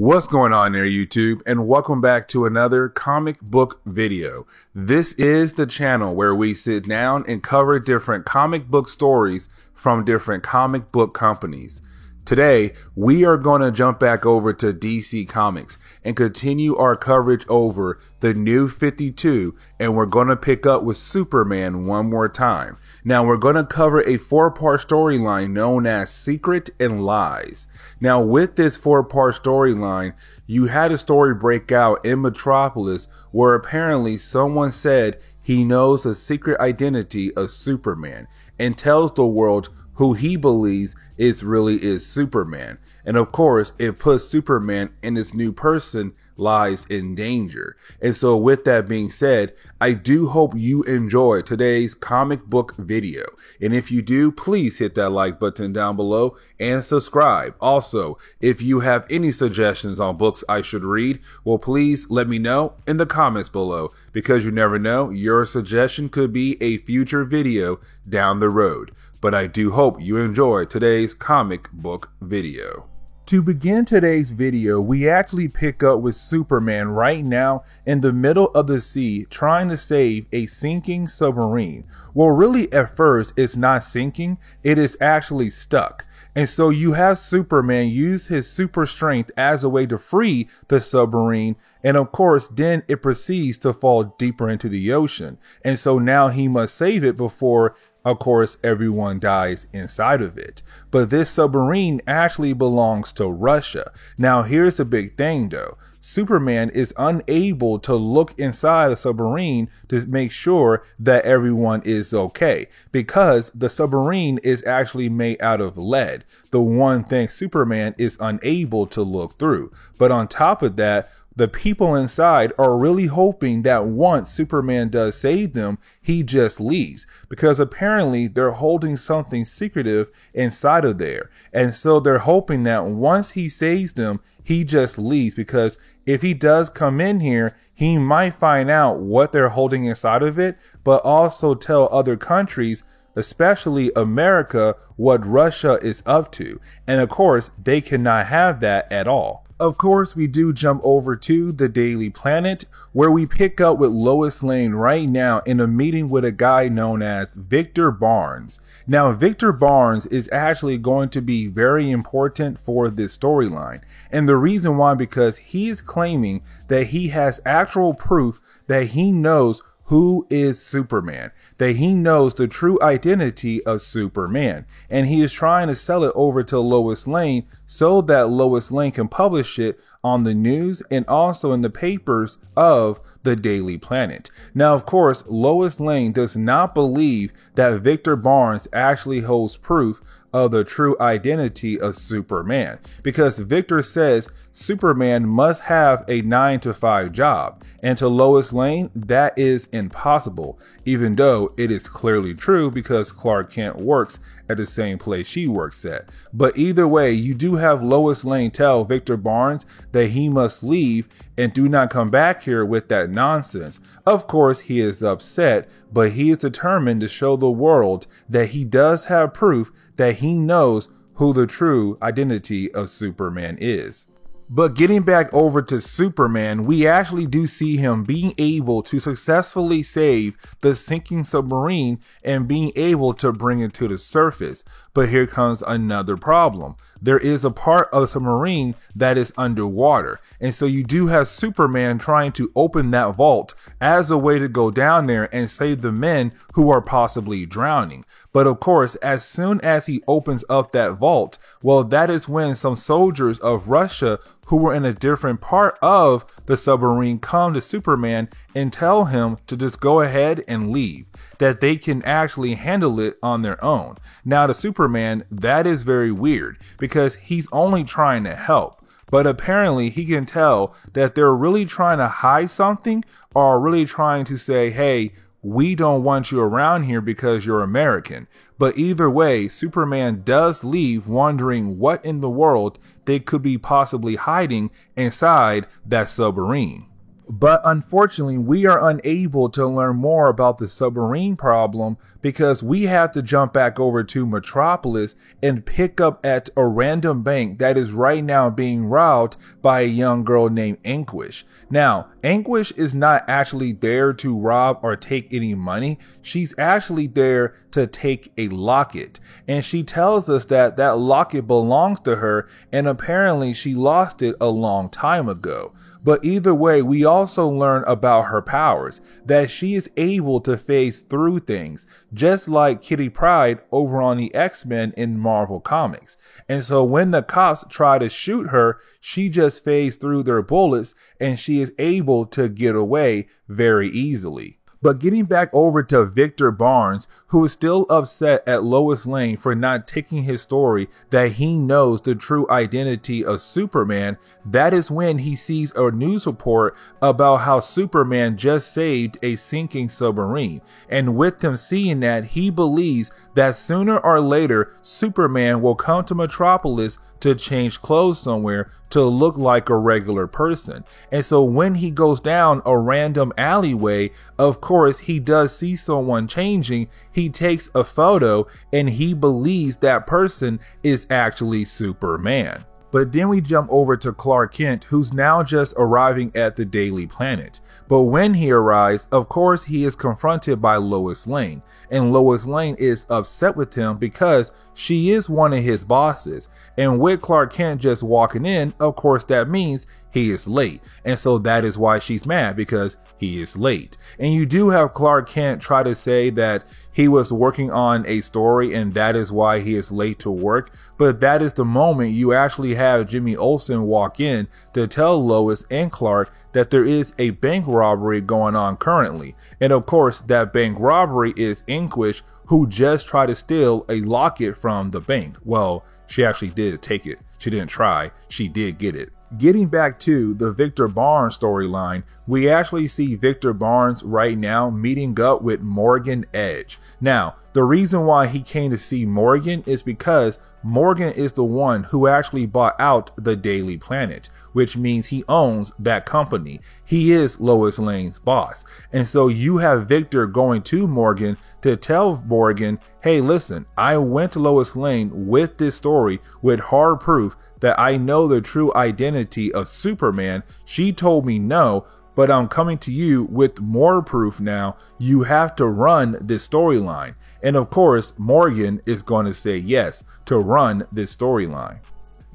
What's going on there, YouTube, and welcome back to another comic book video. This is the channel where we sit down and cover different comic book stories from different comic book companies. Today, we are going to jump back over to DC Comics and continue our coverage over the New 52, and we're going to pick up with Superman one more time. Now, we're going to cover a 4-part storyline known as Secret and Lies. Now, with this 4-part storyline, you had a story break out in Metropolis where apparently someone said he knows the secret identity of Superman and tells the world who he believes is Superman. And of course, it puts Superman and this new person lies in danger. And so with that being said, I do hope you enjoy today's comic book video. And if you do, please hit that like button down below and subscribe. Also, if you have any suggestions on books I should read, well, please let me know in the comments below, because you never know, your suggestion could be a future video down the road. But I do hope you enjoy today's comic book video. To begin today's video, we actually pick up with Superman right now in the middle of the sea trying to save a sinking submarine. Well, really at first it's not sinking, it is actually stuck. And so you have Superman use his super strength as a way to free the submarine. And of course, then it proceeds to fall deeper into the ocean. And so now he must save it before, of course, everyone dies inside of it. But this submarine actually belongs to Russia. Now, here's the big thing though. Superman is unable to look inside a submarine to make sure that everyone is okay, because the submarine is actually made out of lead, the one thing Superman is unable to look through. But on top of that, the people inside are really hoping that once Superman does save them, he just leaves, because apparently they're holding something secretive inside of there. And so they're hoping that once he saves them, he just leaves, because if he does come in here, he might find out what they're holding inside of it, but also tell other countries, especially America, what Russia is up to. And of course, they cannot have that at all. Of course, we do jump over to the Daily Planet, where we pick up with Lois Lane right now in a meeting with a guy known as Victor Barnes. Now, Victor Barnes is actually going to be very important for this storyline. And the reason why, because he's claiming that he has actual proof that he knows who is Superman, that he knows the true identity of Superman, and he is trying to sell it over to Lois Lane so that Lois Lane can publish it on the news and also in the papers of the Daily Planet. Now, of course, Lois Lane does not believe that Victor Barnes actually holds proof of the true identity of Superman, because Victor says Superman must have a 9-to-5 job, and to Lois Lane that is impossible, even though it is clearly true because Clark Kent works at the same place she works at. But either way, you do have Lois Lane tell Victor Barnes that he must leave and do not come back here with that nonsense. Of course, he is upset, but he is determined to show the world that he does have proof that he knows who the true identity of Superman is. But getting back over to Superman, we actually do see him being able to successfully save the sinking submarine and being able to bring it to the surface. But here comes another problem. There is a part of the submarine that is underwater. And so you do have Superman trying to open that vault as a way to go down there and save the men who are possibly drowning. But of course, as soon as he opens up that vault, well, that is when some soldiers of Russia who were in a different part of the submarine come to Superman and tell him to just go ahead and leave, that they can actually handle it on their own. Now, to Superman, that is very weird, because he's only trying to help. But apparently he can tell that they're really trying to hide something, or really trying to say, hey, we don't want you around here because you're American. But either way, Superman does leave wondering what in the world they could be possibly hiding inside that submarine. But unfortunately, we are unable to learn more about the submarine problem because we have to jump back over to Metropolis and pick up at a random bank that is right now being robbed by a young girl named Anguish. Now, Anguish is not actually there to rob or take any money. She's actually there to take a locket. And she tells us that that locket belongs to her, and apparently she lost it a long time ago. But either way, we also learn about her powers, that she is able to phase through things, just like Kitty Pryde over on the X-Men in Marvel Comics. And so when the cops try to shoot her, she just phased through their bullets and she is able to get away very easily. But getting back over to Victor Barnes, who is still upset at Lois Lane for not taking his story that he knows the true identity of Superman, that is when he sees a news report about how Superman just saved a sinking submarine. And with him seeing that, he believes that sooner or later, Superman will come to Metropolis to change clothes somewhere to look like a regular person. And so when he goes down a random alleyway, of course, he does see someone changing. He takes a photo and he believes that person is actually Superman. But then we jump over to Clark Kent, who's now just arriving at the Daily Planet. But when he arrives, of course, he is confronted by Lois Lane. And Lois Lane is upset with him because she is one of his bosses. And with Clark Kent just walking in, of course, that means he is late. And so that is why she's mad, because he is late. And you do have Clark Kent try to say that he was working on a story and that is why he is late to work. But that is the moment you actually have Jimmy Olsen walk in to tell Lois and Clark that there is a bank robbery going on currently. And of course, that bank robbery is Anguish, who just tried to steal a locket from the bank. Well, she actually did take it. She didn't try, she did get it. Getting back to the Victor Barnes storyline, we actually see Victor Barnes right now meeting up with Morgan Edge. Now, the reason why he came to see Morgan is because Morgan is the one who actually bought out the Daily Planet, which means he owns that company. He is Lois Lane's boss. And so you have Victor going to Morgan to tell Morgan, hey, listen, I went to Lois Lane with this story with hard proof that I know the true identity of Superman. She told me no, but I'm coming to you with more proof now. You have to run this storyline. And of course, Morgan is going to say yes to run this storyline.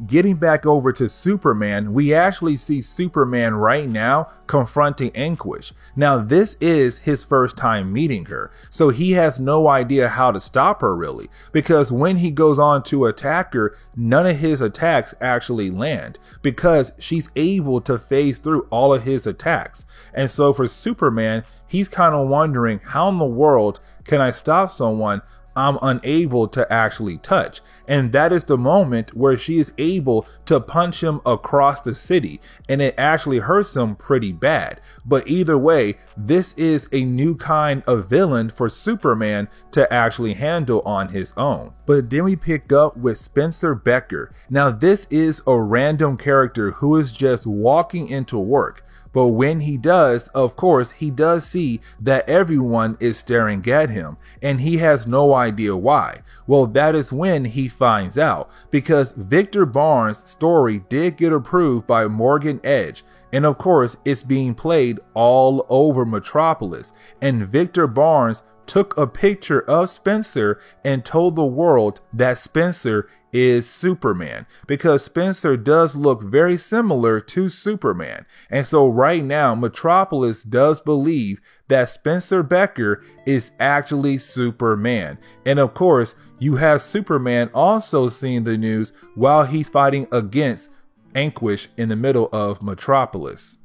Getting back over to Superman, we actually see Superman right now confronting Anguish. Now, this is his first time meeting her, so he has no idea how to stop her really, because when he goes on to attack her, none of his attacks actually land because she's able to phase through all of his attacks. And so for Superman, he's kind of wondering, how in the world can I stop someone I'm unable to actually touch? And that is the moment where she is able to punch him across the city, and it actually hurts him pretty bad. But either way, this is a new kind of villain for Superman to actually handle on his own. But then we pick up with Spencer Becker. Now this is a random character who is just walking into work. But when he does, of course, he does see that everyone is staring at him and he has no idea why. Well, that is when he finds out, because Victor Barnes' story did get approved by Morgan Edge. And of course, it's being played all over Metropolis. And Victor Barnes took a picture of Spencer and told the world that Spencer is Superman, because Spencer does look very similar to Superman. And so right now, Metropolis does believe that Spencer Becker is actually Superman. And of course, you have Superman also seeing the news while he's fighting against Anguish in the middle of Metropolis.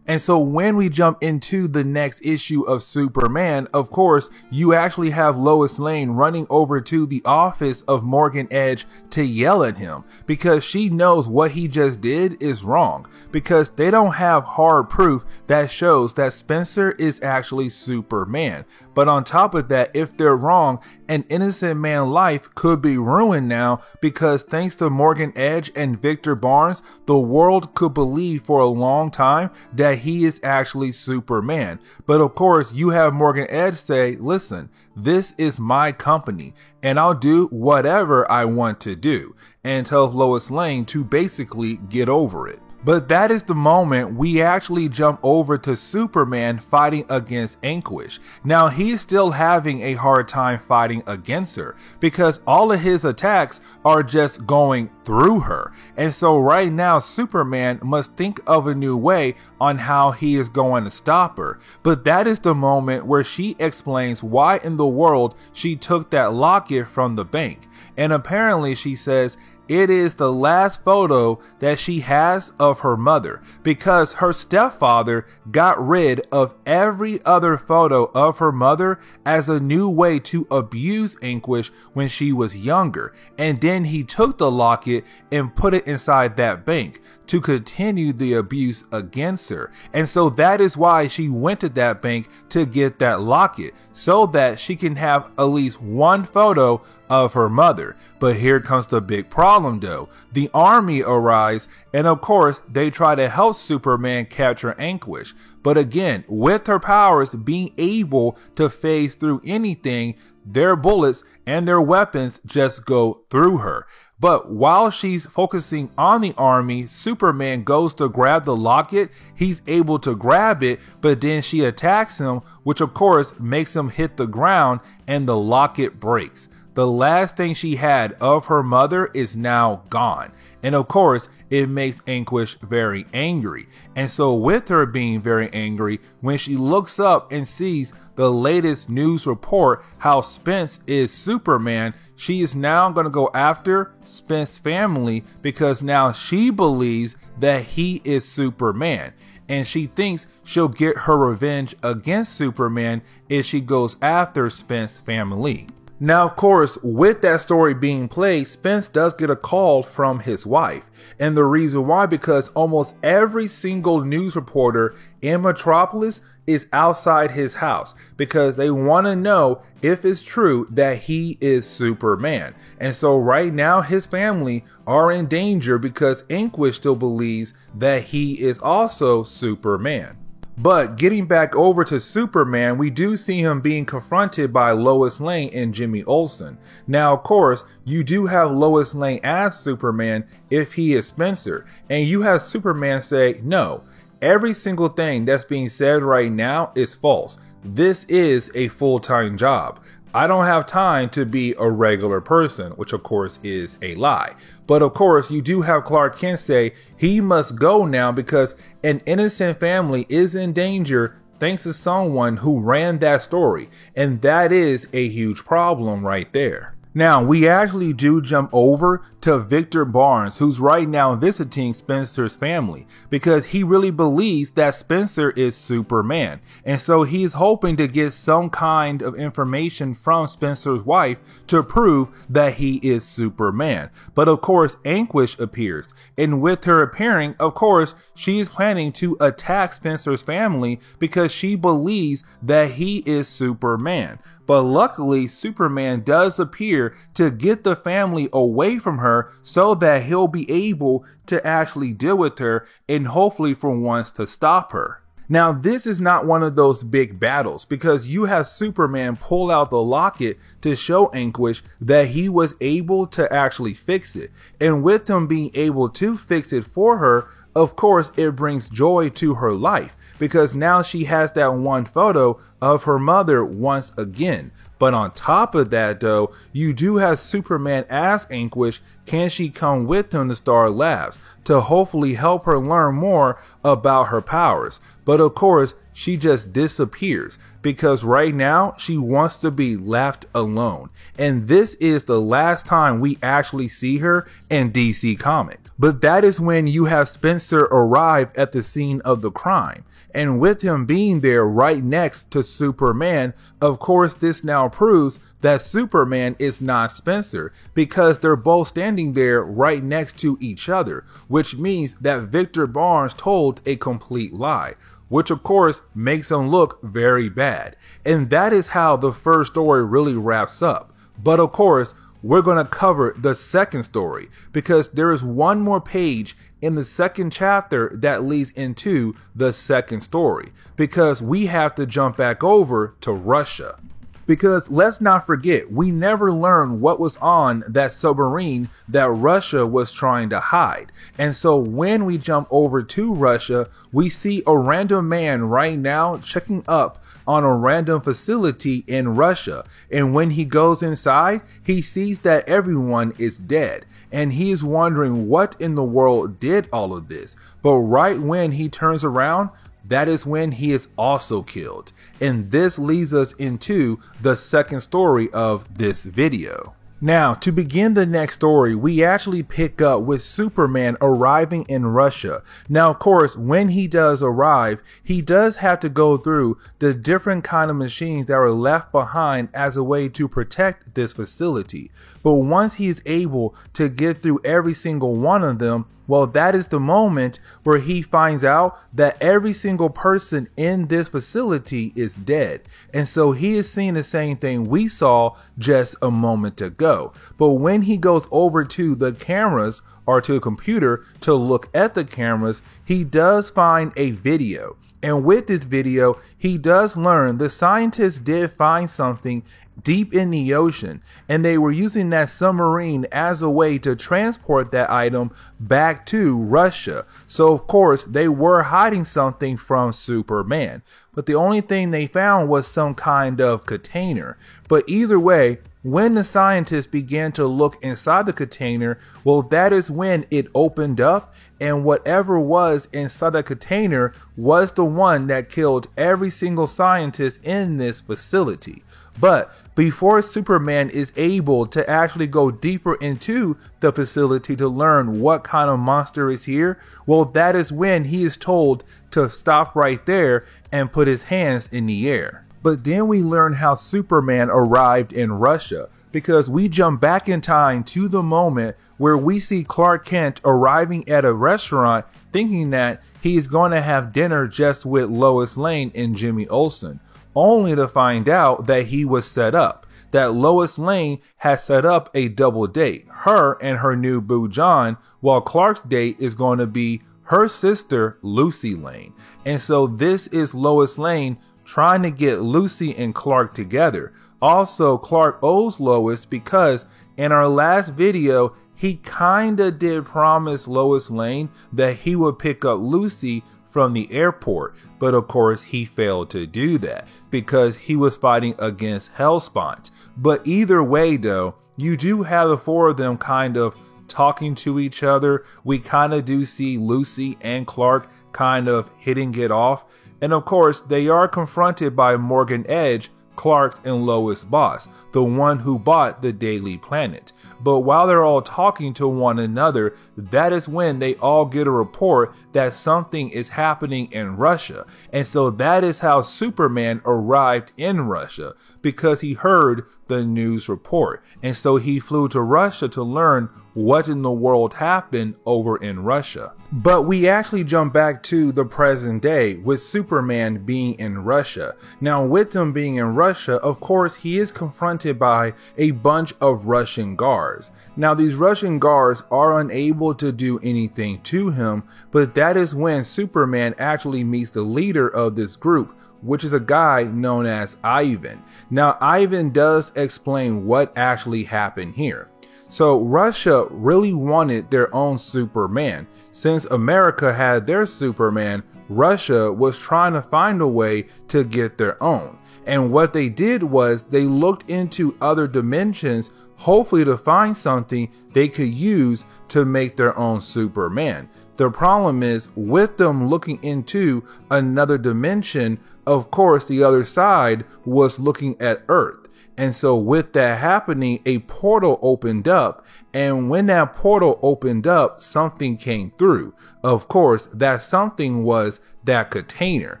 And so when we jump into the next issue of Superman, of course, you actually have Lois Lane running over to the office of Morgan Edge to yell at him, because she knows what he just did is wrong, because they don't have hard proof that shows that Spencer is actually Superman. But on top of that, if they're wrong, an innocent man's life could be ruined now, because thanks to Morgan Edge and Victor Barnes, the world could believe for a long time that that he is actually Superman. But of course, you have Morgan Edge say, listen, this is my company and I'll do whatever I want to do, and tells Lois Lane to basically get over it. But that is the moment we actually jump over to Superman fighting against Anguish. Now he's still having a hard time fighting against her because all of his attacks are just going through her. And so right now Superman must think of a new way on how he is going to stop her. But that is the moment where she explains why in the world she took that locket from the bank. And apparently she says it is the last photo that she has of her mother because her stepfather got rid of every other photo of her mother as a new way to abuse Anguish when she was younger. And then he took the locket and put it inside that bank to continue the abuse against her. And so that is why she went to that bank to get that locket, so that she can have at least one photo of her mother. But here comes the big problem though. The army arrives and of course they try to help Superman capture Anguish. But again, with her powers being able to phase through anything, their bullets and their weapons just go through her. But while she's focusing on the army, Superman goes to grab the locket. He's able to grab it, but then she attacks him, which of course makes him hit the ground and the locket breaks. The last thing she had of her mother is now gone. And of course, it makes Anguish very angry. And so with her being very angry, when she looks up and sees the latest news report how Spence is Superman, she is now going to go after Spence's family because now she believes that he is Superman. And she thinks she'll get her revenge against Superman if she goes after Spence's family. Now, of course, with that story being played, Spence does get a call from his wife. And the reason why, because almost every single news reporter in Metropolis is outside his house because they want to know if it's true that he is Superman. And so right now his family are in danger because Anguish still believes that he is also Superman. But getting back over to Superman, we do see him being confronted by Lois Lane and Jimmy Olsen. Now, of course, you do have Lois Lane ask Superman if he is Spencer, and you have Superman say, no, every single thing that's being said right now is false. This is a full-time job. I don't have time to be a regular person, which of course is a lie. But of course, you do have Clark Kent say he must go now because an innocent family is in danger thanks to someone who ran that story. And that is a huge problem right there. Now, we actually do jump over to Victor Barnes, who's right now visiting Spencer's family because he really believes that Spencer is Superman. And so he's hoping to get some kind of information from Spencer's wife to prove that he is Superman. But of course, Anguish appears. And with her appearing, of course, she is planning to attack Spencer's family because she believes that he is Superman. But luckily, Superman does appear to get the family away from her so that he'll be able to actually deal with her and hopefully for once to stop her. Now, this is not one of those big battles because you have Superman pull out the locket to show Anguish that he was able to actually fix it. And with him being able to fix it for her, of course, it brings joy to her life because now she has that one photo of her mother once again. But on top of that, though, you do have Superman ask Anguish, can she come with him to Star Labs to hopefully help her learn more about her powers. But of course, she just disappears because right now she wants to be left alone. And this is the last time we actually see her in DC Comics. But that is when you have Spencer arrive at the scene of the crime. And with him being there right next to Superman, of course, this now proves that Superman is not Spencer because they're both standing there right next to each other, which means that Victor Barnes told a complete lie, which of course makes him look very bad. And that is how the first story really wraps up. But of course, we're going to cover the second story because there is one more page in the second chapter that leads into the second story, because we have to jump back over to Russia. Because let's not forget, we never learned what was on that submarine that Russia was trying to hide. And so when we jump over to Russia, we see a random man right now checking up on a random facility in Russia. And when he goes inside, he sees that everyone is dead. And he is wondering what in the world did all of this. But right when he turns around, that is when he is also killed. And this leads us into the second story of this video. Now, to begin the next story, we actually pick up with Superman arriving in Russia. Now, of course, when he does arrive, he does have to go through the different kind of machines that were left behind as a way to protect this facility. But once he is able to get through every single one of them, well, that is the moment where he finds out that every single person in this facility is dead. And so he is seeing the same thing we saw just a moment ago. But when he goes over to the cameras or to a computer to look at the cameras, he does find a video. And with this video, he does learn the scientists did find something deep in the ocean, and they were using that submarine as a way to transport that item back to Russia. So of course they were hiding something from Superman, but the only thing they found was some kind of container. But either way, when the scientists began to look inside the container, well, that is when it opened up, and whatever was inside the container was the one that killed every single scientist in this facility. But before Superman is able to actually go deeper into the facility to learn what kind of monster is here, well, that is when he is told to stop right there and put his hands in the air. But then we learn how Superman arrived in Russia, because we jump back in time to the moment where we see Clark Kent arriving at a restaurant thinking that he is going to have dinner just with Lois Lane and Jimmy Olsen, only to find out that he was set up, that Lois Lane has set up a double date, her and her new boo John, while Clark's date is going to be her sister Lucy Lane. And so this is Lois Lane trying to get Lucy and Clark together. Also, Clark owes Lois because in our last video, he kinda did promise Lois Lane that he would pick up Lucy from the airport, but of course he failed to do that because he was fighting against Hellspawn. But either way though, you do have the four of them kind of talking to each other. We kind of do see Lucy and Clark kind of hitting it off, and of course they are confronted by Morgan Edge, Clark's and Lois' boss, the one who bought the Daily Planet. But while they're all talking to one another, that is when they all get a report that something is happening in Russia. And so that is how Superman arrived in Russia, because he heard the news report. And so he flew to Russia to learn what in the world happened over in Russia. But we actually jump back to the present day with Superman being in Russia. Now with him being in Russia, of course, he is confronted by a bunch of Russian guards. Now these Russian guards are unable to do anything to him, but that is when Superman actually meets the leader of this group, which is a guy known as Ivan. Now Ivan does explain what actually happened here. So Russia really wanted their own Superman. Since America had their Superman, Russia was trying to find a way to get their own. And what they did was they looked into other dimensions, hopefully to find something they could use to make their own Superman. The problem is, with them looking into another dimension, of course the other side was looking at Earth. And so with that happening, a portal opened up, and when that portal opened up, something came through. Of course, that something was that container.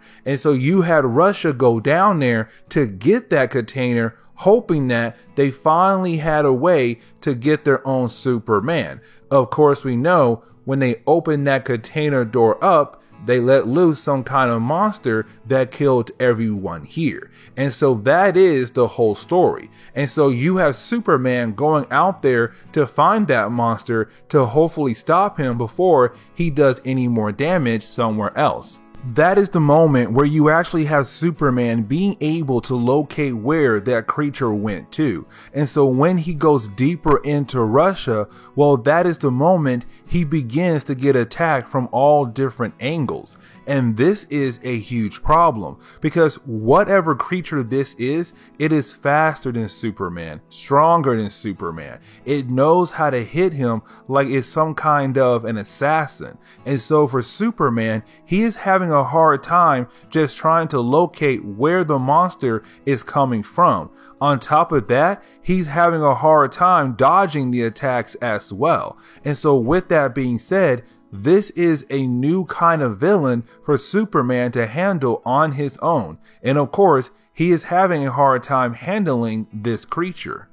And so you had Russia go down there to get that container, hoping that they finally had a way to get their own Superman. Of course, we know when they opened that container door up, they let loose some kind of monster that killed everyone here. And so that is the whole story. And so you have Superman going out there to find that monster to hopefully stop him before he does any more damage somewhere else. That is the moment where you actually have Superman being able to locate where that creature went to. And so when he goes deeper into Russia, well, that is the moment he begins to get attacked from all different angles. And this is a huge problem because whatever creature this is, it is faster than Superman, stronger than Superman. It knows how to hit him like it's some kind of an assassin. And so for Superman, he is having a hard time just trying to locate where the monster is coming from. On top of that, he's having a hard time dodging the attacks as well. And so with that being said, this is a new kind of villain for Superman to handle on his own. And of course, he is having a hard time handling this creature.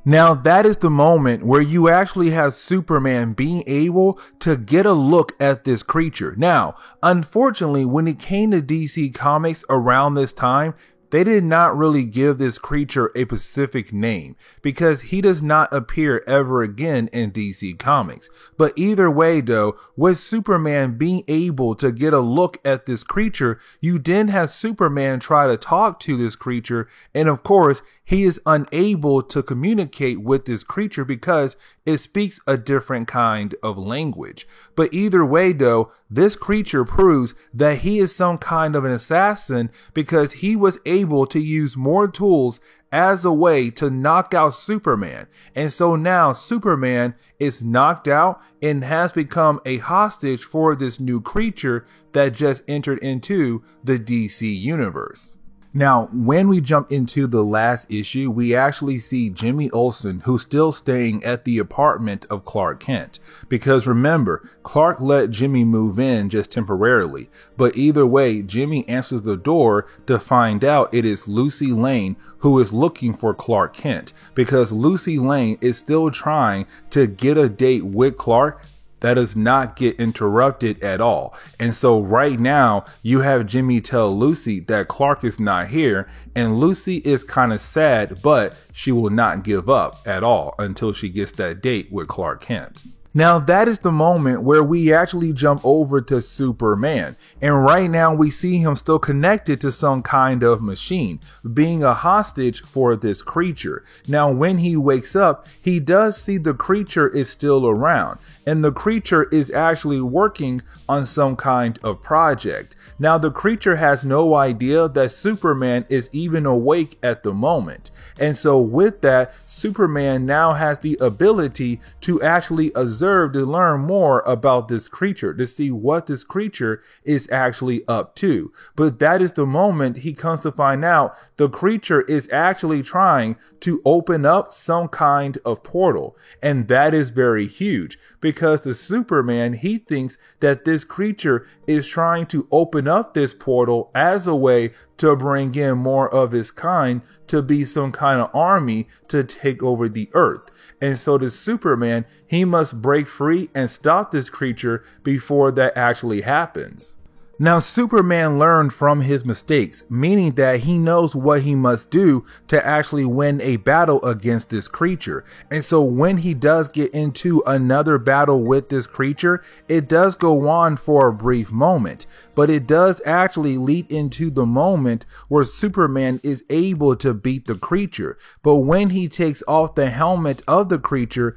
Now that is the moment where you actually have Superman being able to get a look at this creature. Now, unfortunately, when it came to DC Comics around this time, they did not really give this creature a specific name because he does not appear ever again in DC Comics. But either way though, with Superman being able to get a look at this creature, you then have Superman try to talk to this creature, and of course, he is unable to communicate with this creature because it speaks a different kind of language. But either way though, this creature proves that he is some kind of an assassin because he was able to use more tools as a way to knock out Superman. And so now Superman is knocked out and has become a hostage for this new creature that just entered into the DC universe. Now, when we jump into the last issue, we actually see Jimmy Olsen, who's still staying at the apartment of Clark Kent. Because remember, Clark let Jimmy move in just temporarily. But either way, Jimmy answers the door to find out it is Lucy Lane who is looking for Clark Kent. Because Lucy Lane is still trying to get a date with Clark that does not get interrupted at all. And so right now you have Jimmy tell Lucy that Clark is not here, and Lucy is kind of sad, but she will not give up at all until she gets that date with Clark Kent. Now that is the moment where we actually jump over to Superman, and right now we see him still connected to some kind of machine, being a hostage for this creature. Now when he wakes up, he does see the creature is still around, and the creature is actually working on some kind of project. Now the creature has no idea that Superman is even awake at the moment, and so with that, Superman now has the ability to actually observe to learn more about this creature, to see what this creature is actually up to. But that is the moment he comes to find out the creature is actually trying to open up some kind of portal. And that is very huge because the Superman, he thinks that this creature is trying to open up this portal as a way to bring in more of his kind to be some kind of army to take over the earth. And so the Superman, he must break free and stop this creature before that actually happens. Now Superman learned from his mistakes, meaning that he knows what he must do to actually win a battle against this creature. And so when he does get into another battle with this creature, it does go on for a brief moment, but it does actually lead into the moment where Superman is able to beat the creature. But when he takes off the helmet of the creature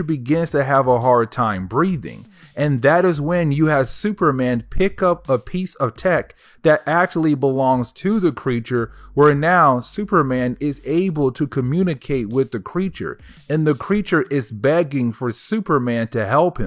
begins to have a hard time breathing. And that is when you have Superman pick up a piece of tech that actually belongs to the creature, where now Superman is able to communicate with the creature, and the creature is begging for Superman to help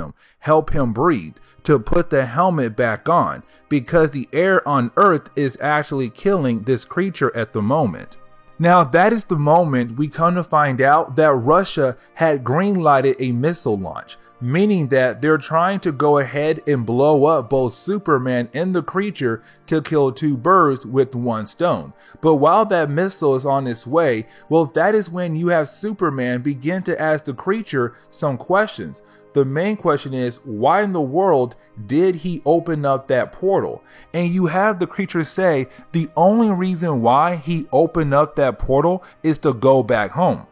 him breathe, to put the helmet back on, because the air on Earth is actually killing this creature at the moment. Now that is the moment we come to find out that Russia had green-lighted a missile launch. meaning that they're trying to go ahead and blow up both Superman and the creature to kill two birds with one stone. But while that missile is on its way, well, that is when you have Superman begin to ask the creature some questions. The main question is, why in the world did he open up that portal? And you have the creature say the only reason why he opened up that portal is to go back home.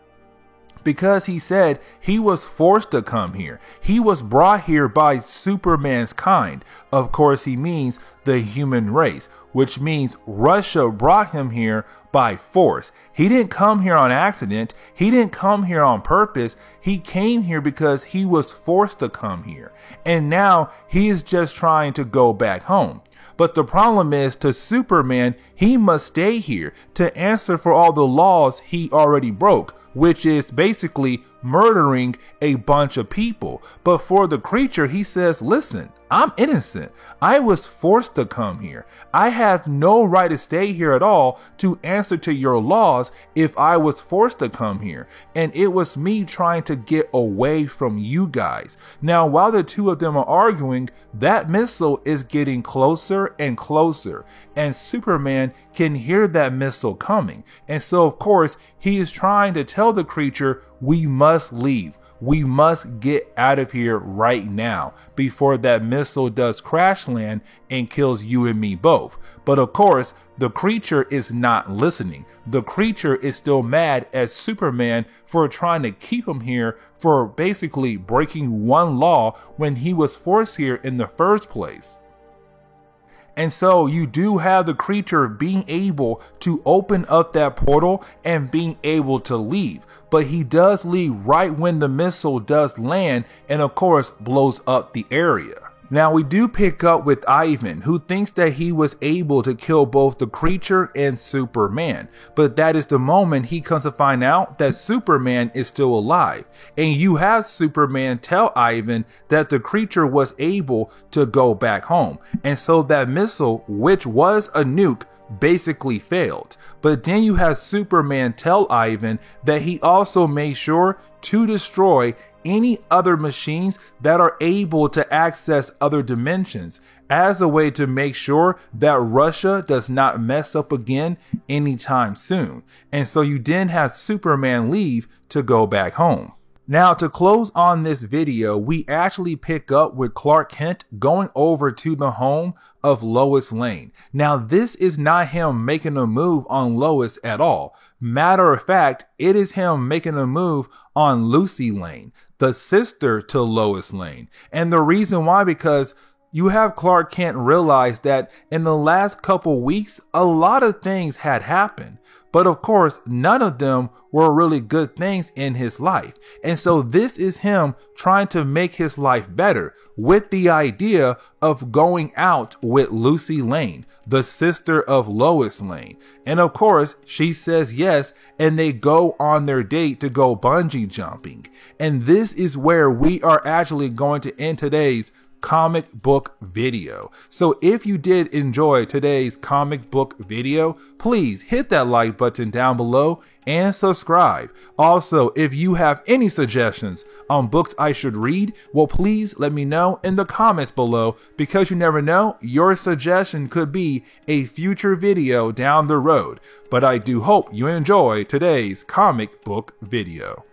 Because he said he was forced to come here. He was brought here by Superman's kind. Of course, he means the human race, which means Russia brought him here by force. He didn't come here on accident. He didn't come here on purpose. He came here because he was forced to come here. And now he is just trying to go back home. But the problem is, to Superman, he must stay here to answer for all the laws he already broke, which is basically murdering a bunch of people. But for the creature, he says, listen, I'm innocent. I was forced to come here. I have no right to stay here at all to answer to your laws if I was forced to come here. And it was me trying to get away from you guys. Now, while the two of them are arguing, that missile is getting closer and closer. And Superman can hear that missile coming. And so, of course, he is trying to tell the creature, we must leave. We must get out of here right now before that missile does crash land and kills you and me both. But of course, the creature is not listening. The creature is still mad at Superman for trying to keep him here, for basically breaking one law when he was forced here in the first place. And so you do have the creature being able to open up that portal and being able to leave. But he does leave right when the missile does land and of course blows up the area. Now we do pick up with Ivan, who thinks that he was able to kill both the creature and Superman. But that is the moment he comes to find out that Superman is still alive. And you have Superman tell Ivan that the creature was able to go back home. And so that missile, which was a nuke, basically failed. But then you have Superman tell Ivan that he also made sure to destroy any other machines that are able to access other dimensions as a way to make sure that Russia does not mess up again anytime soon. And so you then have Superman leave to go back home. Now, to close on this video, we actually pick up with Clark Kent going over to the home of Lois Lane. Now, this is not him making a move on Lois at all. Matter of fact, it is him making a move on Lucy Lane, the sister to Lois Lane. And the reason why, because you have Clark Kent realize that in the last couple weeks, a lot of things had happened. But of course, none of them were really good things in his life. And so this is him trying to make his life better with the idea of going out with Lucy Lane, the sister of Lois Lane. And of course, she says yes, and they go on their date to go bungee jumping. And this is where we are actually going to end today's comic book video. So if you did enjoy today's comic book video, please hit that like button down below and subscribe. Also, if you have any suggestions on books I should read, well, please let me know in the comments below, because you never know, your suggestion could be a future video down the road. But I do hope you enjoy today's comic book video.